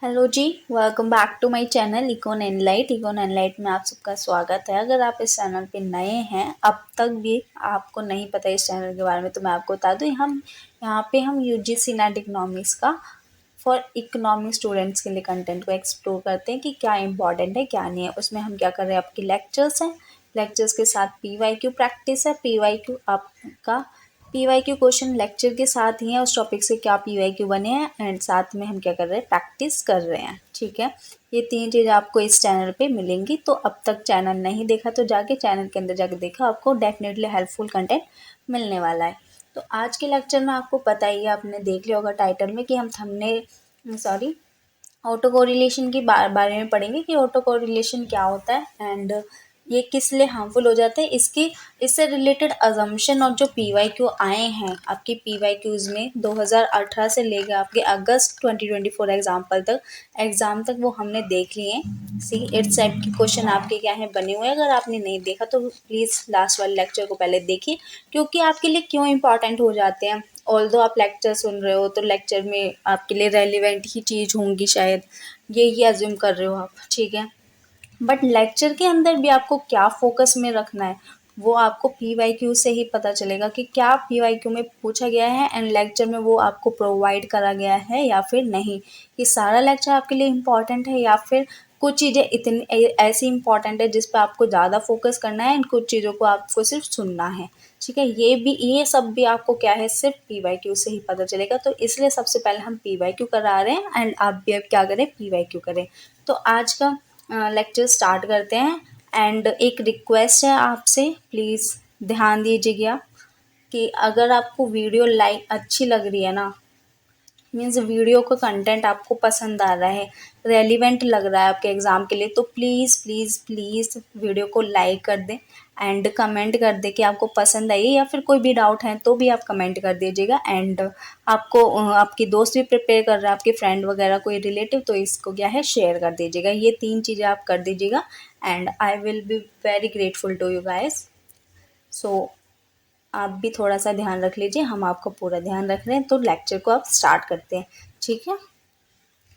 Hello जी। Welcome back to my channel econ enlight में आप सबका स्वागत है। अगर आप इस चैनल पे नए हैं, अब तक भी आपको नहीं पता इस चैनल के बारे में, तो मैं आपको बता दूं, हम यहाँ पे यूजीसी नेट इकोनॉमिक्स का फॉर इकोनॉमिक स्टूडेंट्स के लिए कंटेंट को एक्सप्लोर करते हैं कि क्या इंपॉर्टेंट है क्या नहीं है। उसमें हम क्या कर रहे हैं, आपके लेक्चर्स हैं, लेक्चर्स के साथ पीवाईक्यू प्रैक्टिस है। पीवाईक्यू आपका पीवाईक्यू क्वेश्चन लेक्चर के साथ ही है, उस टॉपिक से क्या पीवाईक्यू बने हैं, एंड साथ में हम क्या कर रहे हैं, प्रैक्टिस कर रहे हैं। ठीक है, ये तीन चीज़ आपको इस चैनल पे मिलेंगी। तो अब तक चैनल नहीं देखा तो जाके चैनल के अंदर जाके देखा, आपको डेफिनेटली हेल्पफुल कंटेंट मिलने वाला है। तो आज के लेक्चर में आपको पता ही है, आपने देख लिया होगा टाइटल में, कि हम ऑटो कोरिलेशन के बारे में पढ़ेंगे कि ऑटो कोरिलेशन क्या होता है एंड ये किस लिए हार्मफुल हो जाते हैं। इससे रिलेटेड अजम्पशन और जो पीवाईक्यू आए हैं आपके पीवाईक्यूज में 2018 से लेकर आपके अगस्त 2024 एग्जाम तक वो हमने देख लिए हैं। सी इट्स टाइप के क्वेश्चन आपके क्या है बने हुए हैं। अगर आपने नहीं देखा तो प्लीज़ लास्ट वाले लेक्चर को पहले देखिए, क्योंकि आपके लिए क्यों इंपॉर्टेंट हो जाते हैं। ऑल्दो आप लेक्चर सुन रहे हो तो लेक्चर में आपके लिए रेलिवेंट ही चीज़ होंगी, शायद यही अज्यूम कर रहे हो आप, ठीक है। बट लेक्चर के अंदर भी आपको क्या फोकस में रखना है वो आपको पीवाईक्यू से ही पता चलेगा कि क्या पीवाईक्यू में पूछा गया है एंड लेक्चर में वो आपको प्रोवाइड करा गया है या फिर नहीं। ये सारा लेक्चर आपके लिए इम्पॉर्टेंट है या फिर कुछ चीज़ें इतनी ऐसी इंपॉर्टेंट है जिस पर आपको ज़्यादा फोकस करना है एंड कुछ चीज़ों को आपको सिर्फ सुनना है। ठीक है, ये सब भी आपको क्या है, सिर्फ पीवाईक्यू से ही पता चलेगा। तो इसलिए सबसे पहले हम पीवाईक्यू करा रहे हैं एंड आप भी अब क्या करें, पीवाईक्यू करें। तो आज का लेक्चर स्टार्ट करते हैं एंड एक रिक्वेस्ट है आपसे, प्लीज़ ध्यान दीजिएगा कि अगर आपको वीडियो अच्छी लग रही है ना, मीन्स वीडियो का कंटेंट आपको पसंद आ रहा है, रेलिवेंट लग रहा है आपके एग्ज़ाम के लिए, तो प्लीज़ प्लीज़ प्लीज़ वीडियो को लाइक कर दें एंड कमेंट कर दें कि आपको पसंद आई, या फिर कोई भी डाउट है तो भी आप कमेंट कर दीजिएगा। एंड आपको आपकी दोस्त भी प्रिपेयर कर रहा है, आपके फ्रेंड वगैरह कोई रिलेटिव, तो इसको क्या है, शेयर कर दीजिएगा। ये तीन चीज़ें आप कर दीजिएगा and I will be very grateful to you guys. सो आप भी थोड़ा सा ध्यान रख लीजिए, हम आपका पूरा ध्यान रख रहे हैं। तो लेक्चर को आप स्टार्ट करते हैं, ठीक है।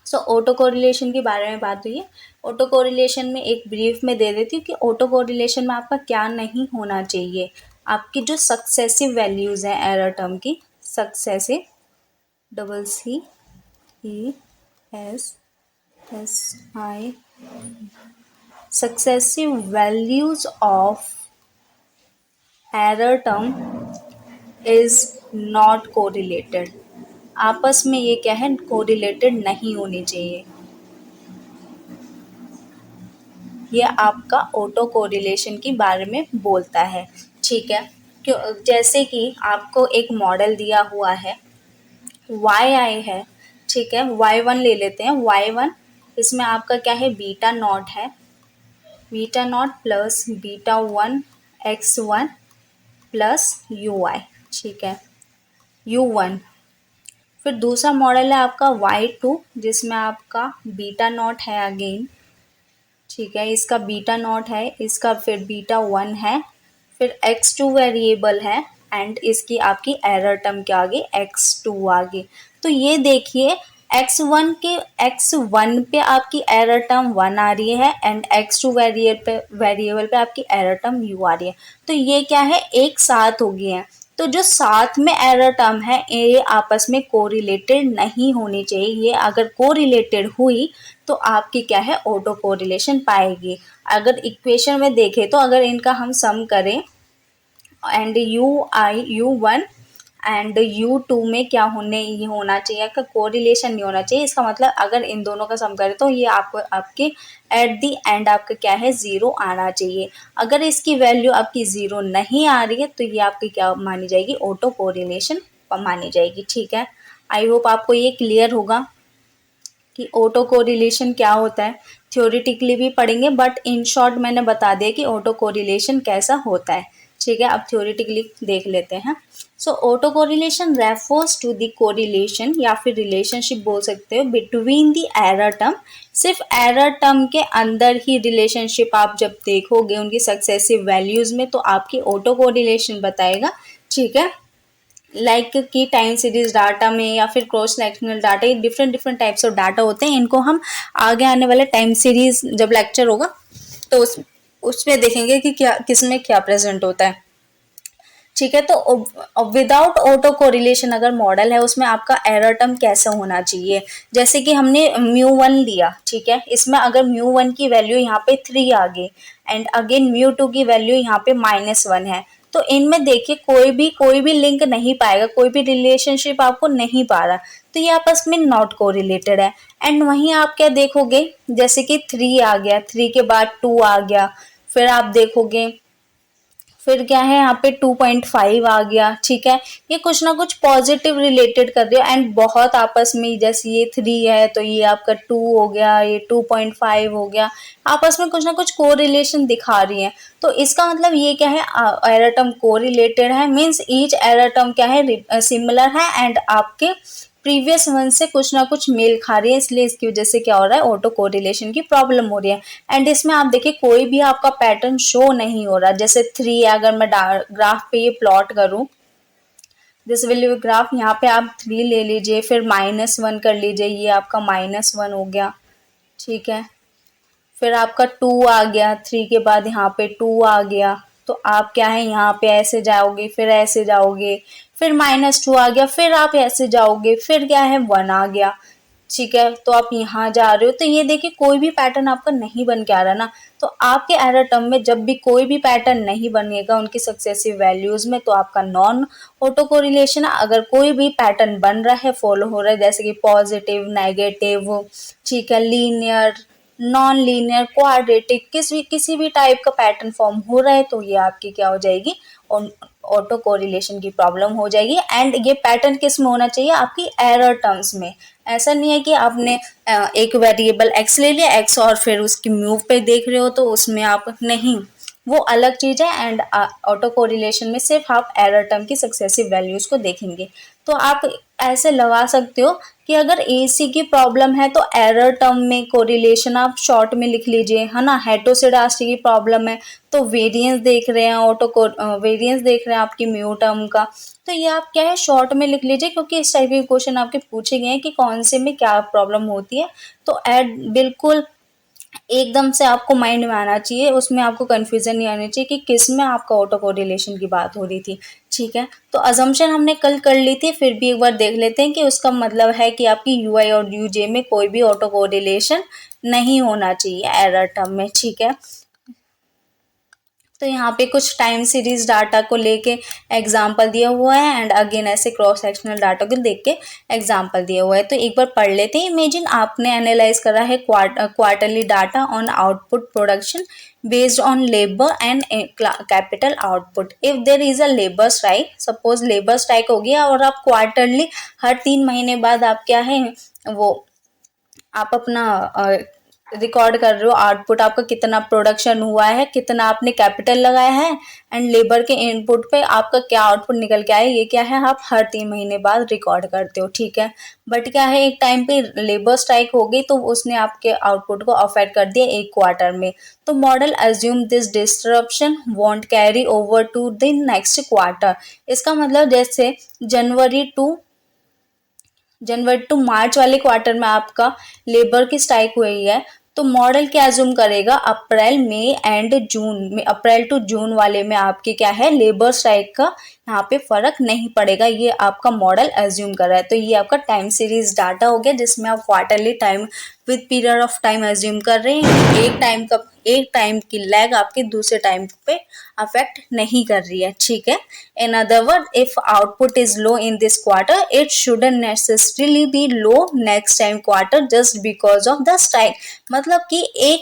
सो ऑटो कोरिलेशन के बारे में बात हुई है। ऑटो कोरिलेशन में एक ब्रीफ में दे देती हूँ कि ऑटो कोरिलेशन में आपका क्या नहीं होना चाहिए। आपकी जो सक्सेसिव वैल्यूज़ हैं एरर टर्म की, successive, CCESSI, successive values of error term is not correlated. आपस में ये क्या है, कोरिलेटेड नहीं होनी चाहिए। ये आपका ऑटो कोरिलेशन के बारे में बोलता है, ठीक है। क्यों, जैसे कि आपको एक मॉडल दिया हुआ है, YI है, ठीक है। Y1 ले लेते हैं, Y1 इसमें आपका क्या है, बीटा नॉट है, beta not plus beta 1 X1 plus UI, ठीक है, U1। फिर दूसरा मॉडल है आपका Y2 जिसमें आपका बीटा नॉट है अगेन, ठीक है, इसका बीटा नॉट है, इसका फिर बीटा 1 है, फिर X2 वेरिएबल है एंड इसकी आपकी एरर टर्म क्या आ गई, X2 आ गई। तो ये देखिए X1 पे आपकी एरर टर्म 1 आ रही है एंड X2 वेरिएबल पे आपकी एरर टर्म U आ रही है। तो ये क्या है, एक साथ हो गई है। तो जो साथ में एरर टर्म है ये आपस में कोरिलेटेड नहीं होनी चाहिए। ये अगर कोरिलेटेड हुई तो आपकी क्या है, ऑटो कोरिलेशन पाएगी। अगर इक्वेशन में देखें तो अगर इनका हम सम करें एंड U1 एंड U2 में क्या होना चाहिए, का कोरिलेशन नहीं होना चाहिए। इसका मतलब अगर इन दोनों का सम करें तो ये आपके एट दी एंड आपका क्या है, 0 आना चाहिए। अगर इसकी वैल्यू आपकी 0 नहीं आ रही है तो ये आपकी क्या मानी जाएगी, ऑटो कोरिलेशन मानी जाएगी, ठीक है। आई होप आपको ये क्लियर होगा कि ऑटो कोरिलेशन क्या होता है। थ्योरेटिकली भी पढ़ेंगे बट इन शॉर्ट मैंने बता दिया कि ऑटो कोरिलेशन कैसा होता है, ठीक है। अब थ्योरेटिकली देख लेते हैं। So auto correlation refers to the correlation या फिर रिलेशनशिप बोल सकते हो बिटवीन द एरर टर्म। सिर्फ एरर टर्म के अंदर ही रिलेशनशिप आप जब देखोगे उनकी सक्सेसिव वैल्यूज में तो आपकी ऑटो कोरिलेशन बताएगा, ठीक है। लाइक कि टाइम सीरीज डाटा में या फिर क्रॉस सेक्शनल डाटा, ये different different types of data होते हैं। इनको हम आगे आने वाले टाइम सीरीज जब लेक्चर होगा तो उसमें देखेंगे कि क्या किसमें क्या प्रेजेंट होता है। ठीक है, तो विदाउट ऑटो कोरिलेशन अगर मॉडल है उसमें आपका एरर टर्म कैसे होना चाहिए, जैसे कि हमने μ1 लिया, ठीक है, इसमें अगर μ1 की वैल्यू यहाँ पे 3 आ गई एंड अगेन μ2 की वैल्यू यहाँ पे -1 है, तो इनमें देखिए कोई भी लिंक नहीं पाएगा, कोई भी रिलेशनशिप आपको नहीं पा रहा, तो ये आपस में नॉट कोरिलेटेड है। एंड वहीं आप क्या देखोगे, जैसे कि 3 आ गया, 3 के बाद 2 आ गया, फिर आप देखोगे फिर क्या है यहाँ पे 2.5 आ गया, ठीक है, ये कुछ ना कुछ पॉजिटिव रिलेटेड कर रही है एंड बहुत आपस में, जैसे ये 3 है तो ये आपका 2 हो गया, ये 2.5 हो गया, आपस में कुछ ना कुछ कोरिलेशन दिखा रही है। तो इसका मतलब ये क्या है, एरर टर्म कोरिलेटेड है, मीन्स ईच एरर टर्म क्या है, सिमिलर है एंड आपके प्रीवियस वन से कुछ ना कुछ मेल खा रही है, इसलिए इसकी वजह से क्या हो रहा है, ऑटो कोरिलेशन की प्रॉब्लम हो रही है। एंड इसमें आप देखिए कोई भी आपका पैटर्न शो नहीं हो रहा, जैसे 3 है, अगर मैं ग्राफ पे ये प्लॉट करूं, दिस विल बी ग्राफ, यहाँ पे आप 3 ले लीजिए, फिर -1 कर लीजिए, ये आपका -1 हो गया, ठीक है, फिर आपका 2 आ गया, 3 के बाद यहाँ पे 2 आ गया, तो आप क्या है यहाँ पे ऐसे जाओगे, फिर ऐसे जाओगे, फिर -2 आ गया, फिर आप ऐसे जाओगे, फिर क्या है 1 आ गया, ठीक है, तो आप यहाँ जा रहे हो, तो ये देखिए कोई भी पैटर्न आपका नहीं बन के आ रहा ना, तो आपके एरर टर्म में जब भी कोई भी पैटर्न नहीं बनेगा उनकी सक्सेसिव वैल्यूज में, तो आपका नॉन ऑटो कोरिलेशन है। अगर कोई भी पैटर्न बन रहा है, फॉलो हो रहा है, जैसे कि पॉजिटिव, नेगेटिव, ठीक है, लीनियर, नॉन लीनियर, क्वाड्रेटिक, किसी भी टाइप का पैटर्न फॉर्म हो रहा है, तो ये आपकी क्या हो जाएगी, ऑटो कोरिलेशन की प्रॉब्लम हो जाएगी। एंड ये पैटर्न किस में होना चाहिए, आपकी एरर टर्म्स में। ऐसा नहीं है कि आपने एक वेरिएबल एक्स ले लिया, एक्स और फिर उसकी म्यू पे देख रहे हो तो उसमें आप नहीं, वो अलग चीज है। एंड ऑटो कोरिलेशन में सिर्फ आप एरर टर्म की सक्सेसिव वैल्यूज को देखेंगे। तो आप ऐसे लगा सकते हो कि अगर एसी की प्रॉब्लम है तो एरर टर्म में कोरिलेशन आप शॉर्ट में लिख लीजिए, है ना। हेटरोसेडास्टी की प्रॉब्लम है तो वेरिएंस देख रहे हैं, वेरिएंस देख रहे हैं आपकी म्यू टर्म का, तो ये आप क्या है शॉर्ट में लिख लीजिए, क्योंकि इस टाइप के क्वेश्चन आपके पूछे गए हैं कि कौन से में क्या प्रॉब्लम होती है। तो एड बिल्कुल एकदम से आपको माइंड में आना चाहिए, उसमें आपको कंफ्यूजन नहीं आनी चाहिए कि किस में आपका ऑटो कोरिलेशन की बात हो रही थी। ठीक है, तो अजम्पशन हमने कल कर ली थी, फिर भी एक बार देख लेते हैं कि उसका मतलब है कि आपकी यूआई और यूजे में कोई भी ऑटो कोरिलेशन नहीं होना चाहिए एरर टर्म में। ठीक है, तो यहाँ पे कुछ टाइम सीरीज डाटा को लेके एग्जाम्पल दिया हुआ है एंड अगेन ऐसे क्रॉस सेक्शनल डाटा को देख के एग्जाम्पल दिया हुआ है। तो एक बार पढ़ लेते हैं। इमेजिन आपने एनालाइज करा है quarterly data on output production based on labour and capital output. If there is a labour strike, suppose labour strike हो गया और आप क्वार्टरली हर 3 महीने बाद आप क्या है वो आप अपना रिकॉर्ड कर रहे हो आउटपुट, आपका कितना प्रोडक्शन हुआ है, कितना आपने कैपिटल लगाया है एंड लेबर के इनपुट पे आपका क्या आउटपुट निकल के आया, ये क्या है आप हर 3 महीने बाद रिकॉर्ड करते हो। ठीक है, बट क्या है एक टाइम पे लेबर स्ट्राइक हो गई तो उसने आपके आउटपुट को अफेक्ट कर दिया एक क्वार्टर में। तो model assume this disruption won't carry over to the next quarter. इसका मतलब जैसे जनवरी टू मार्च वाले क्वार्टर में आपका लेबर की स्ट्राइक हुई है, तो मॉडल क्या अज्यूम करेगा अप्रैल मई एंड जून में, अप्रैल टू जून वाले में आपके क्या है लेबर स्ट्राइक का यहाँ पे फर्क नहीं पड़ेगा, ये आपका मॉडल अज्यूम कर रहा है। तो ये आपका टाइम सीरीज डाटा हो गया जिसमें आप quarterly time with period of time assume कर रहे हैं। एक टाइम की लैग आपके दूसरे टाइम पे अफेक्ट नहीं कर रही है। ठीक है, in other word if output is low in this quarter it shouldn't necessarily B low next time quarter just because of the strike. मतलब कि एक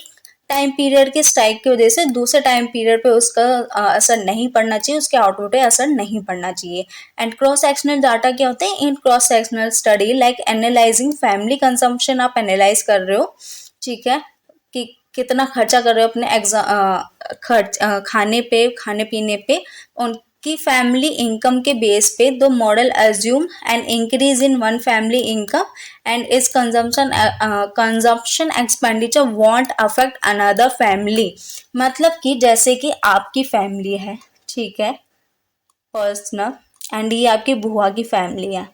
टाइम पीरियड के स्ट्राइक की वजह से दूसरे टाइम पीरियड पे उसका असर नहीं पड़ना चाहिए, उसके आउटपुट पे असर नहीं पड़ना चाहिए। एंड क्रॉस सेक्शनल डाटा क्या होते हैं, in cross sectional study like analysing family consumption, आप एनालाइज कर रहे हो, ठीक है, कि कितना खर्चा कर रहे हो अपने खाने पीने पे, उनकी फैमिली इनकम के बेस पे दो model assume an increase in one family income and its consumption expenditure won't affect another family. मतलब कि जैसे कि आपकी फैमिली है, ठीक है, पर्सनल, एंड ये आपकी बुआ की फैमिली है,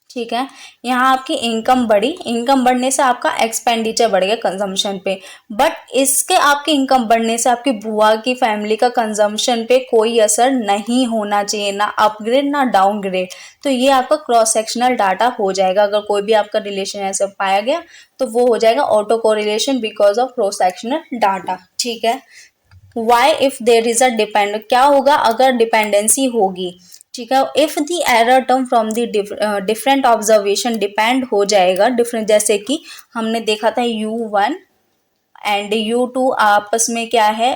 ठीक है। यहाँ आपकी इनकम बढ़ी, इनकम बढ़ने से आपका एक्सपेंडिचर बढ़ गया कंजम्पशन पे, बट इसके आपकी इनकम बढ़ने से आपकी बुआ की फैमिली का कंजम्पशन पे कोई असर नहीं होना चाहिए, ना अपग्रेड ना डाउनग्रेड। तो ये आपका क्रॉस सेक्शनल डाटा हो जाएगा। अगर कोई भी आपका रिलेशन ऐसा पाया गया तो वो हो जाएगा auto correlation because of cross sectional data, ठीक है। Why if there is a depend, क्या होगा अगर डिपेंडेंसी होगी, ठीक है। If the error term from the different observation depend हो जाएगा डिफरेंट, जैसे कि हमने देखा था U1 एंड U2 आपस में क्या है,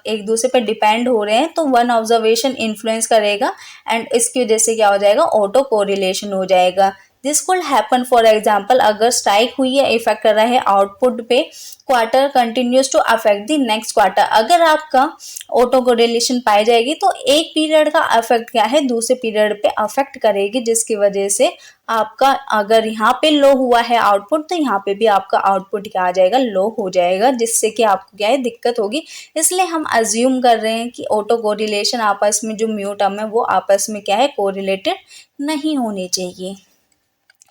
एक दूसरे पे डिपेंड हो रहे हैं, तो वन ऑब्जर्वेशन इन्फ्लुएंस करेगा एंड इसकी वजह से क्या हो जाएगा, ऑटो कोरिलेशन हो जाएगा। This could happen for example, अगर स्ट्राइक हुई है, इफेक्ट कर रहा है आउटपुट पे, quarter continues to affect the next quarter. अगर आपका ऑटो कोरिलेशन पाई जाएगी तो एक पीरियड का अफेक्ट क्या है दूसरे पीरियड पे अफेक्ट करेगी, जिसकी वजह से आपका अगर यहाँ पे लो हुआ है आउटपुट तो यहाँ पे भी आपका आउटपुट क्या आ जाएगा, लो हो जाएगा, जिससे कि आपको क्या है दिक्कत होगी। इसलिए हम अज्यूम कर रहे हैं कि ऑटो कोरिलेशन आपस में जो म्यू टर्म है वो आपस में क्या है, कोरिलेटेड नहीं होनी चाहिए,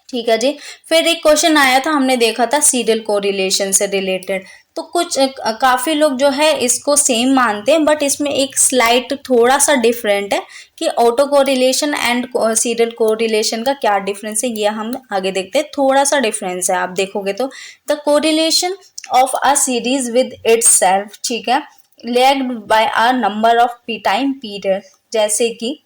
ठीक है जी। फिर एक क्वेश्चन आया था, हमने देखा था सीरियल कोरिलेशन से रिलेटेड, तो कुछ काफ़ी लोग जो है इसको सेम मानते हैं, बट इसमें एक स्लाइट थोड़ा सा डिफरेंट है कि auto correlation and serial correlation का क्या डिफरेंस है, ये हम आगे देखते हैं। थोड़ा सा डिफरेंस है, आप देखोगे तो the correlation of a series with itself, ठीक है, lagged by a number of time period. जैसे कि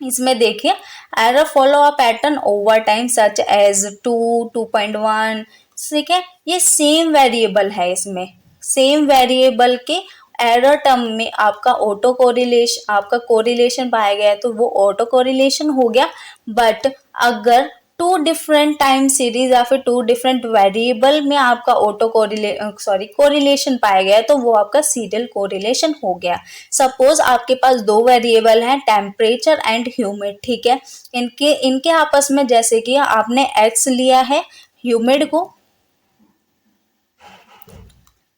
इसमें देखिए error follow a pattern over time such as 2.1, ठीक है। ये सेम वेरिएबल है, इसमें सेम वेरिएबल के एरर टर्म में आपका ऑटो कोरिलेशन, आपका कोरिलेशन पाया गया है तो वो ऑटो कोरिलेशन हो गया। बट अगर टू डिफरेंट टाइम सीरीज या फिर टू डिफरेंट वेरिएबल में आपका ऑटो कोरिलेशन पाया गया है तो वो आपका सीरियल कोरिलेशन हो गया। सपोज आपके पास दो वेरिएबल हैं, टेम्परेचर एंड ह्यूमिड, ठीक है। इनके इनके आपस में जैसे कि आपने एक्स लिया है ह्यूमिड को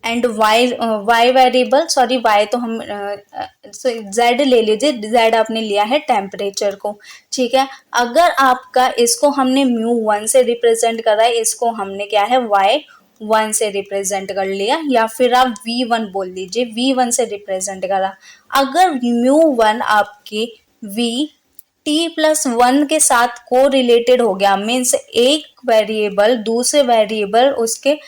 and Y variable, sorry Y तो हम जेड ले लीजिए, जेड आपने लिया है टेम्परेचर को, ठीक है। अगर आपका इसको हमने म्यू1 से रिप्रेजेंट करा है, इसको हमने क्या है y1 से रिप्रेजेंट कर लिया, या फिर आप v1 बोल लीजिए, v1 से रिप्रेजेंट करा। अगर म्यू1 आपकी t+1 के साथ को रिलेटेड हो गया, मीन्स एक वेरिएबल दूसरे वेरिएबल उसके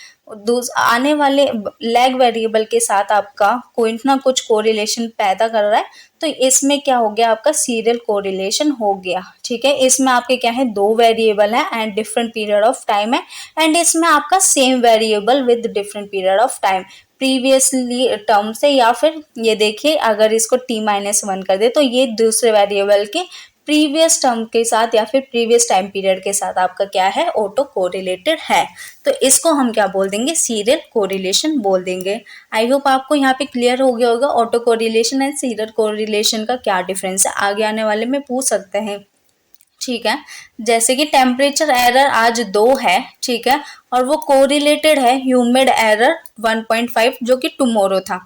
आने वाले लैग वेरिएबल के साथ आपका कोई ना कुछ कोरिलेशन पैदा कर रहा है, तो इसमें क्या हो गया, आपका सीरियल कोरिलेशन हो गया, ठीक है। इसमें आपके क्या है, दो वेरिएबल है and different period of time है, एंड इसमें आपका same variable with different period of time previously term से, या फिर ये देखिए अगर इसको t-1 कर दे तो ये दूसरे वेरिएबल के प्रीवियस टर्म के साथ या फिर प्रीवियस टाइम पीरियड के साथ आपका क्या है, ऑटो कोरिलेटेड है। तो इसको हम क्या बोल देंगे, सीरियल कोरिलेशन बोल देंगे। आई होप आपको यहाँ पे क्लियर हो गया होगा auto correlation and serial correlation का क्या डिफरेंस है, आगे आने वाले में पूछ सकते हैं, ठीक है। जैसे कि टेम्परेचर एरर आज 2 है, ठीक है, और वो कोरिलेटेड है ह्यूमिड एरर 1.5 जो कि टुमारो था।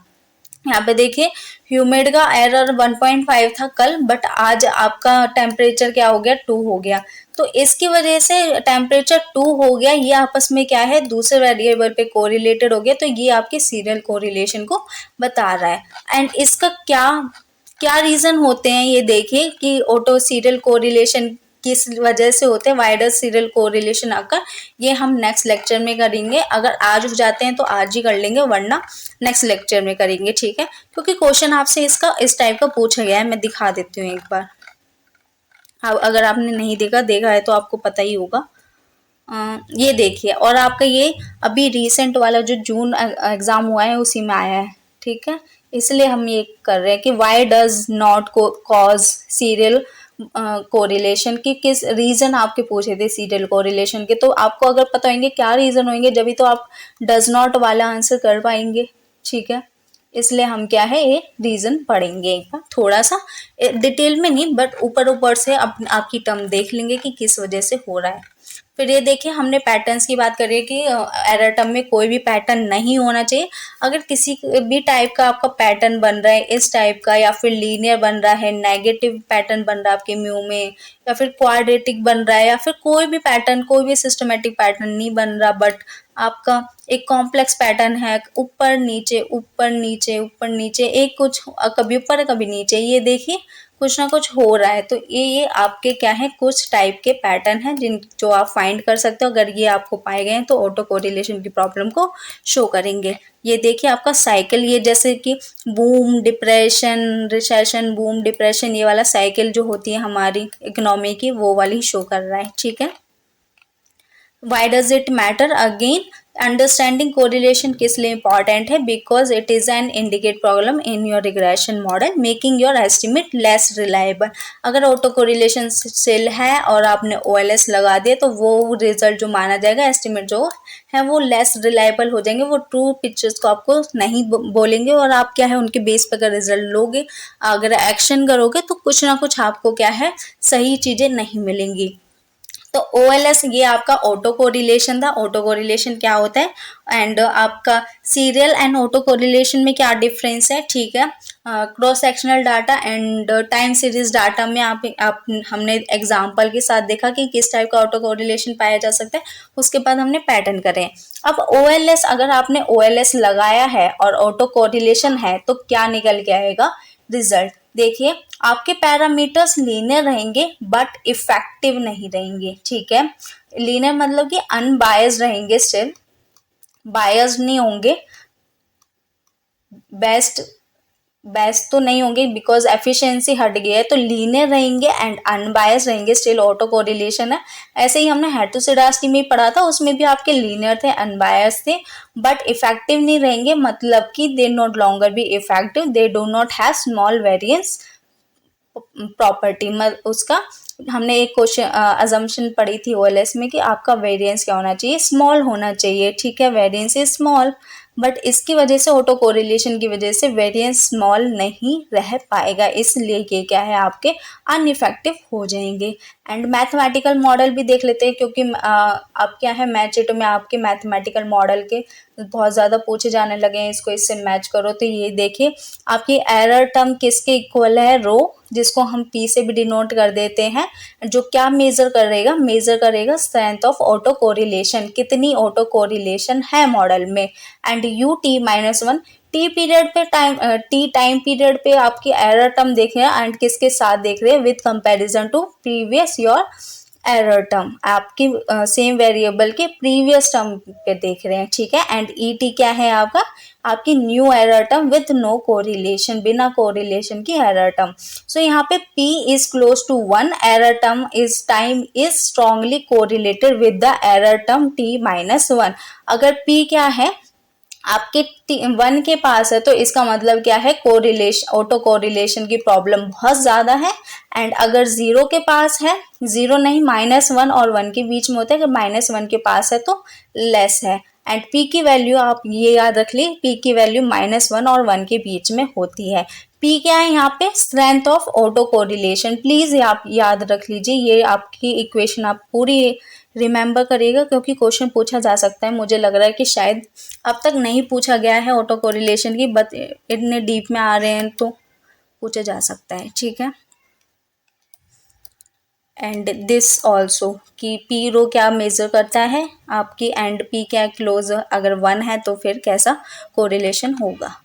यहाँ पे देखिए ह्यूमिड का एरर 1.5 था कल, बट आज आपका टेम्परेचर क्या हो गया, 2 हो गया। तो इसकी वजह से टेम्परेचर 2 हो गया, ये आपस में क्या है, दूसरे वेरिएबल पे कोरिलेटेड हो गया, तो ये आपके सीरियल कोरिलेशन को बता रहा है। एंड इसका क्या क्या रीजन होते हैं, ये देखिए कि ऑटो सीरियल कोरिलेशन किस वजह से होते हैं, वाइडर सीरियल कोरिलेशन आकर, ये हम नेक्स्ट लेक्चर में करेंगे। अगर आज हो जाते हैं तो आज ही कर लेंगे, वरना नेक्स्ट लेक्चर में करेंगे, ठीक है। क्योंकि क्वेश्चन आपसे इसका इस टाइप का पूछा गया है, मैं दिखा देती हूँ एक बार। अब अगर आपने नहीं देखा है तो आपको पता ही होगा। ये देखिए, और आपका ये अभी रिसेंट वाला जो जून एग्जाम हुआ है उसी में आया है, ठीक है। इसलिए हम ये कर रहे हैं कि why does not cause serial correlation, की किस रीजन आपके पूछे थे सीरियल कोरिलेशन के, तो आपको अगर पता होंगे क्या रीजन होंगे जब तो आप डज नॉट वाला आंसर कर पाएंगे, ठीक है। इसलिए हम क्या है, ये रीजन पढ़ेंगे एक बार, थोड़ा सा डिटेल में नहीं, बट ऊपर ऊपर से आपकी टर्म देख लेंगे कि किस वजह से हो रहा है। फिर ये देखिए हमने पैटर्न्स की बात करी है कि एरर टर्म में कोई भी पैटर्न नहीं होना चाहिए। अगर किसी भी टाइप का आपका पैटर्न बन रहा है इस टाइप का, या फिर लीनियर बन रहा है, नेगेटिव पैटर्न बन रहा है आपके म्यू में, या फिर क्वाड्रेटिक बन रहा है, या फिर कोई भी पैटर्न, कोई भी सिस्टमेटिक पैटर्न नहीं बन रहा, बट आपका एक कॉम्प्लेक्स पैटर्न है, ऊपर नीचे ऊपर नीचे ऊपर नीचे, एक कुछ कभी ऊपर कभी नीचे, ये देखिए कुछ ना कुछ हो रहा है, तो ये आपके क्या है, कुछ टाइप के पैटर्न हैं जो आप फाइंड कर सकते हो। अगर ये आपको पाए गए हैं तो ऑटो कोरिलेशन की प्रॉब्लम को शो करेंगे। ये देखिए आपका साइकिल, ये जैसे कि boom depression recession, boom depression, ये वाला साइकिल जो होती है हमारी इकोनॉमी की, वो वाली शो कर रहा है, ठीक है। Why does it matter? Again understanding correlation किस लिए इंपॉर्टेंट है? Because it is an indicate problem in your regression model, making your estimate less reliable. अगर ऑटो कोरिलेशन सेल है और आपने OLS लगा दिया तो वो रिजल्ट जो माना जाएगा, एस्टिमेट जो है वो लेस रिलायबल हो जाएंगे, वो ट्रू पिक्चर्स को आपको नहीं बोलेंगे, और आप क्या है उनके बेस पर अगर रिजल्ट लोगे, अगर एक्शन करोगे तो कुछ ना कुछ आपको क्या है सही चीजें नहीं मिलेंगी। तो OLS ये आपका ऑटो कोरिलेशन था। ऑटो कोरिलेशन क्या होता है, एंड आपका सीरियल एंड ऑटो कोरिलेशन में क्या डिफरेंस है, ठीक है। Cross sectional data and time series data में आप हमने एग्जांपल के साथ देखा कि किस टाइप का ऑटो कोरिलेशन पाया जा सकता है, उसके बाद हमने पैटर्न करे। अब OLS, अगर आपने OLS लगाया है और ऑटो कोरिलेशन है तो क्या निकल के आएगा रिजल्ट? देखिए आपके पैरामीटर्स लीनियर रहेंगे बट इफेक्टिव नहीं रहेंगे, ठीक है। लीनियर मतलब कि अनबायस्ड रहेंगे, स्टिल बायस्ड नहीं होंगे, बेस्ट बेस्ट तो नहीं होंगे बिकॉज एफिशिएंसी हट गई है, तो लीनियर रहेंगे एंड अनबायस्ड रहेंगे, स्टिल ऑटो कोरिलेशन है। ऐसे ही हमने हेटेरोसिडास्टी में पढ़ा था, उसमें भी आपके लीनियर थे, अनबायस्ड थे, बट इफेक्टिव नहीं रहेंगे, मतलब कि they not longer be effective, they do not have small variance property. उसका हमने एक क्वेश्चन अजम्पशन पढ़ी थी OLS में कि आपका वेरिएंस क्या होना चाहिए, स्मॉल होना चाहिए, ठीक है, वेरिएंस इज स्मॉल, बट इसकी वजह से ऑटो कोरिलेशन की वजह से वेरिएंस स्मॉल नहीं रह पाएगा, इसलिए ये क्या है आपके अनइफेक्टिव हो जाएंगे। एंड मैथमेटिकल मॉडल भी देख लेते हैं, क्योंकि अब क्या है मैच इट में आपके मैथमेटिकल मॉडल के बहुत ज़्यादा पूछे जाने लगे हैं, इसको इससे मैच करो। तो ये देखिए आपकी एरर टर्म किसके इक्वल है, रो, जिसको हम P से भी डिनोट कर देते हैं, जो क्या मेजर करेगा स्ट्रेंथ ऑफ ऑटो कोरिलेशन, कितनी ऑटो कोरिलेशन है मॉडल में। And UT-1 T time period पे आपकी एरर टर्म देख रहे हैं एंड किसके साथ देख रहे हैं, with comparison to previous your error term, आपकी सेम वेरिएबल के प्रीवियस टर्म पे देख रहे हैं, ठीक है। एंड ET क्या है आपका, आपकी new error term with no correlation, बिना कोरिलेशन की एरर टर्म। सो यहाँ पे P is close to 1, error term is time is strongly correlated with the error term T-1। अगर P क्या है आपके 1 के पास है तो इसका मतलब क्या है, कोरिलेशन, ऑटो कोरिलेशन की प्रॉब्लम बहुत ज्यादा है। एंड अगर 0 के पास है, 0 नहीं, -1 और 1 के बीच में होता है, अगर -1 के पास है तो लेस है। एंड P की वैल्यू आप ये याद रख ली, P की वैल्यू -1 और 1 के बीच में होती है। P क्या है यहाँ पे, strength of auto correlation, please आप याद रख लीजिए, ये आपकी इक्वेशन आप पूरी रिमेंबर करिएगा, क्योंकि क्वेश्चन पूछा जा सकता है। मुझे लग रहा है कि शायद अब तक नहीं पूछा गया है ऑटो कोरिलेशन की, बट इतने डीप में आ रहे हैं तो पूछा जा सकता है, ठीक है। एंड दिस ऑल्सो कि P रो क्या मेजर करता है आपकी, एंड P क्या क्लोज, अगर 1 है तो फिर कैसा कोरिलेशन होगा,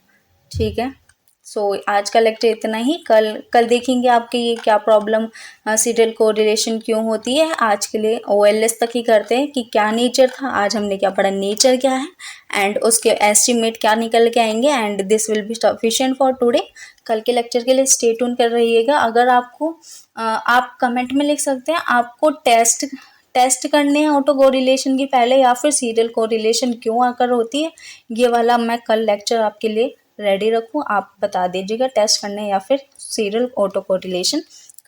ठीक है। सो आज का लेक्चर इतना ही, कल देखेंगे आपके ये क्या प्रॉब्लम सीरियल कोरिलेशन क्यों होती है। आज के लिए OLS तक ही करते हैं कि क्या नेचर था, आज हमने क्या पढ़ा, नेचर क्या है एंड उसके एस्टिमेट क्या निकल के आएंगे, and this will be sufficient for today. कल के लेक्चर के लिए स्टे ट्यून कर रहिएगा। अगर आपको आप कमेंट में लिख सकते हैं आपको टेस्ट करने हैं ऑटो कोरिलेशन की पहले, या फिर सीरियल कोरिलेशन क्यों आकर होती है, ये वाला मैं कल लेक्चर आपके लिए रेडी रखूँ, आप बता दीजिएगा टेस्ट करने या फिर सीरियल ऑटो कोरिलेशन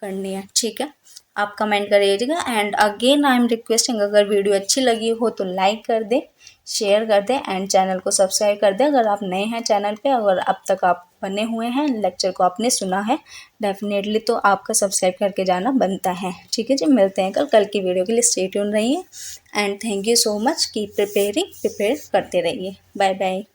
करनी है, ठीक है। आप कमेंट करिएगा। And again I am requesting, अगर वीडियो अच्छी लगी हो तो लाइक कर दें, शेयर कर दें एंड चैनल को सब्सक्राइब कर दें अगर आप नए हैं चैनल पे। अगर अब तक आप बने हुए हैं, लेक्चर को आपने सुना है डेफिनेटली, तो आपका सब्सक्राइब करके जाना बनता है। ठीक है जी, मिलते हैं कल की वीडियो के लिए। स्टे ट्यून रहिए and thank you so much. Keep prepare करते रहिए। Bye bye.